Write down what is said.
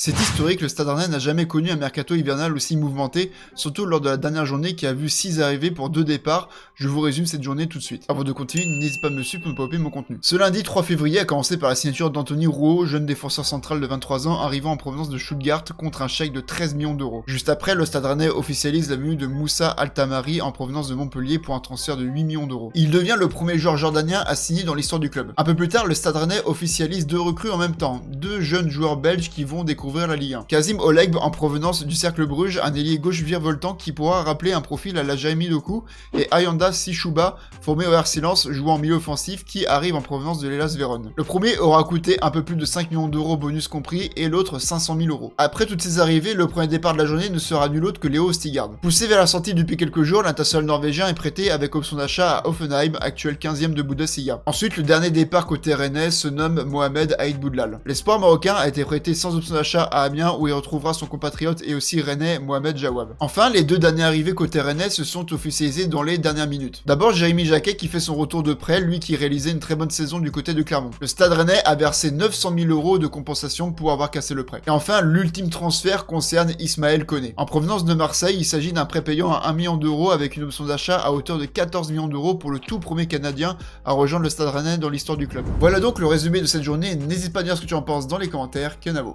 C'est historique, le Stade Rennais n'a jamais connu un mercato hivernal aussi mouvementé, surtout lors de la dernière journée qui a vu 6 arrivées pour 2 départs. Je vous résume cette journée tout de suite. Avant de continuer, n'hésite pas à me suivre pour ne pas louper mon contenu. Ce lundi 3 février a commencé par la signature d'Anthony Rouault, jeune défenseur central de 23 ans, arrivant en provenance de Stuttgart contre un chèque de 13 millions d'euros. Juste après, le Stade Rennais officialise la venue de Moussa Altamari en provenance de Montpellier pour un transfert de 8 millions d'euros. Il devient le premier joueur jordanien à signer dans l'histoire du club. Un peu plus tard, le Stade Rennais officialise 2 recrues en même temps, 2 jeunes joueurs belges qui vont découvrir la Ligue 1. Kazim Olegb en provenance du Cercle Bruges, un ailier gauche virevoltant qui pourra rappeler un profil à la Jeremy Doku, et Ayanda Sishuba, formé au RC Lens, jouant en milieu offensif, qui arrive en provenance de l'Hellas Vérone. Le premier aura coûté un peu plus de 5 millions d'euros bonus compris, et l'autre 500 000 euros. Après toutes ces arrivées, le premier départ de la journée ne sera nul autre que Léo Stigard. Poussé vers la sortie depuis quelques jours, l'international norvégien est prêté avec option d'achat à Hoffenheim, actuel 15e de Bundesliga. Ensuite, le dernier départ côté rennais se nomme Mohamed Aïd Boudlal. L'espoir marocain a été prêté sans option d'achat à Amiens, où il retrouvera son compatriote et aussi rennais Mohamed Jawab. Enfin, les 2 derniers arrivés côté rennais se sont officialisés dans les dernières minutes. D'abord, Jérémy Jacquet qui fait son retour de prêt, lui qui réalisait une très bonne saison du côté de Clermont. Le Stade Rennais a versé 900 000 euros de compensation pour avoir cassé le prêt. Et enfin, l'ultime transfert concerne Ismaël Koné. En provenance de Marseille, il s'agit d'un prêt payant à 1 million d'euros avec une option d'achat à hauteur de 14 millions d'euros pour le tout premier Canadien à rejoindre le Stade Rennais dans l'histoire du club. Voilà donc le résumé de cette journée. N'hésite pas à dire ce que tu en penses dans les commentaires. Kenavo.